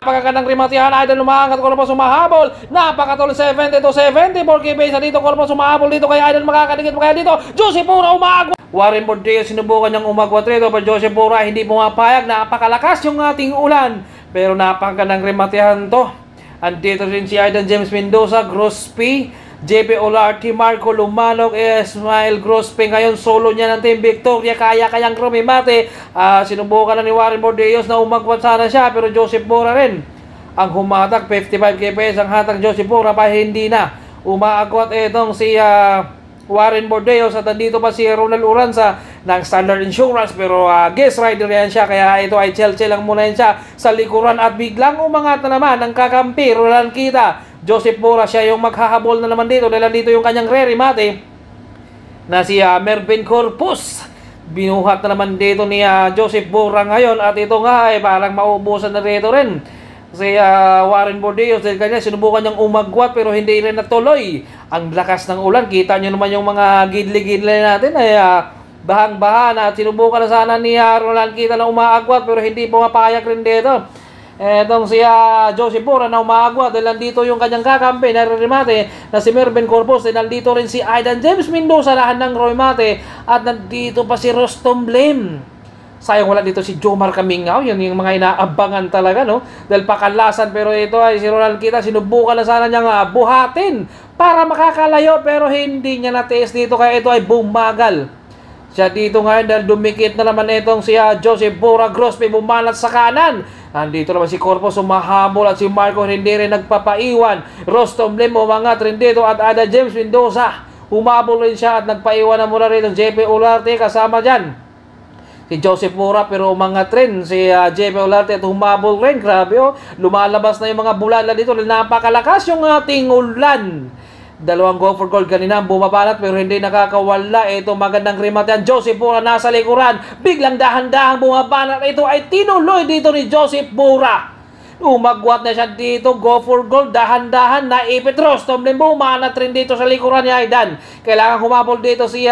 Napakagandang rimatihan, Idol lumaangat, Corpus sumahabol. Napakatuloy 70 to 74 kb sa dito, Corpus sumahabol dito kay Idol, makakadikit pa kaya dito. Josie Pura umaagwa. Warren Bordeo sinubukan niyang umagwat rito, pero Josie Pura hindi pumapayag. Napakalakas yung ating ulan, pero napakagandang rimatihan to. Andito rin si Aidan James Mendoza, Grospi, JP Olarte, Marco Lumanok, Ismael Grospe. Ngayon solo niya ng Team Victoria, kaya-kayang rumimate. Sinubukan na ni Warren Bordeos na umagwat sana siya, pero Joseph Pura rin ang humatak. 55 kps ang hatang Joseph Pura, pa hindi na umaagwat itong si Warren Bordeos. At nandito pa si Ronald Uranza ng Standard Insurance, pero guest rider yan siya, kaya ito ay chill lang muna yan siya sa likuran. At biglang umangat na naman ang kakampi, Roland Kita. Joseph Pura siya yung maghahabol na naman dito, dahil dito yung kanyang re-remate na si Mervin Corpus. Binuhat na naman dito ni Joseph Pura ngayon, at ito nga ay parang maubusan na rito rin si Warren Bordeos, dahil kanya sinubukan niyang umagwat pero hindi rin natuloy. Ang lakas ng ulan, kita niyo naman yung mga gidli-gidli natin ay bahang-baha na, at sinubukan na sana ni Roland Kita na umaagwat pero hindi pumapayag rin dito. Etong si Joseph Pura na umaagwa, dahil nandito yung kanyang kakampi na remate na si Mervin Corpus. Nandito rin si Aidan James Mendoza lahan ng remate, at nandito pa si Rostom Blame. Sayang wala dito si Jomar Kamingaw, yun yung mga inaabangan talaga, no? Dahil pakalasan, pero ito ay si Ronald Kita, sinubukan na sana niyang buhatin para makakalayo, pero hindi niya na-test dito, kaya ito ay bumagal siya dito ngayon, dahil dumikit na naman itong si Joseph Pura. Grospe bumalat sa kanan. Nandito naman si Corpus sumahabol, at si Marco hindi rin nagpapaiwan. Rostom Blame umangat rin dito, at Ada James Mendoza humabol rin siya, at nagpaiwan na mula rin ng JP Olarte. Kasama dyan si Joseph Pura, pero umangat rin si JP Olarte at humabol rin. Grabe, oh, lumalabas na yung mga bulala dito. Napakalakas yung ating ulan. Dalawang go for gold kanina bumabalat, pero hindi nakakawala. Ito magandang remate. Joseph Pura nasa likuran, biglang dahan-dahang bumabalat. Ito ay tinuloy dito ni Joseph Pura. Umagwat na siya dito, go for gold, dahan-dahan, naipit. Rostom Blame bumanat rin dito sa likuran ni Aidan. Kailangan humabol dito si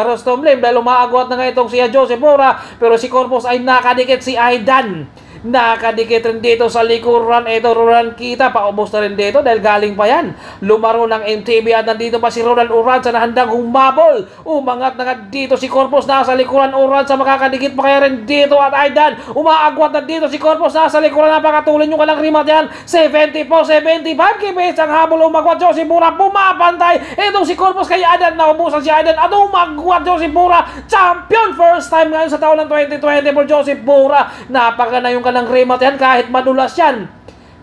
Rostom Blame, dahil umaagwat na nga itong si Joseph Pura, pero si Corpus ay nakadikit si Aidan. Nakadikit rin dito sa likuran. Ito Roland Kita, paubos na rin dito dahil galing pa yan lumaro ng MTB, at nandito pa si Ronald Uranza na handang humabol. Umangat na nga dito si Corpus, nasa likuran. Uranza makakadikit pa kaya rin dito, at Aidan umaagwat na dito si Corpus, nasa likuran. Napakatuloy yung kalang rimat yan. 70 po, 75 kps ang habol. Umagwat Joseph Pura, pumapantay itong si Corpus kay Aidan. Naubusan si Aidan at umagwat Joseph Pura. Champion first time ngayon sa taon ng 2020 for Joseph Pura. Napaka na yung ng remat yan, kahit madulas yan,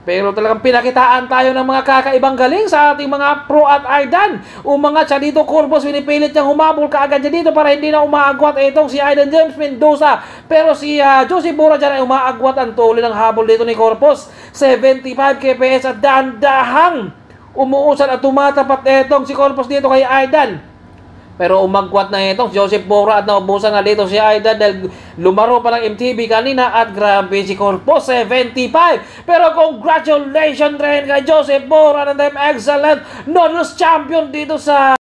pero talagang pinakitaan tayo ng mga kakaibang galing sa ating mga pro. At Aidan umangat siya dito. Corpus pinipilit niyang humabol kaagad niya dito para hindi na umaagwat itong si Aidan James Mendoza, pero si Joseph Pura dyan ay umaagwat. Ang tuloy ng habol dito ni Corpus, 75 kps, at dahan-dahang umuusad at tumatapat itong si Corpus dito kay Aidan. Pero umagwat na itong Joseph Pura, at naubusan na dito si Aidan dahil lumaro pa ng MTB kanina. At grabe si Corpus, 75. Pero congratulations rin kay Joseph Pura, ng time excellent noodles champion dito sa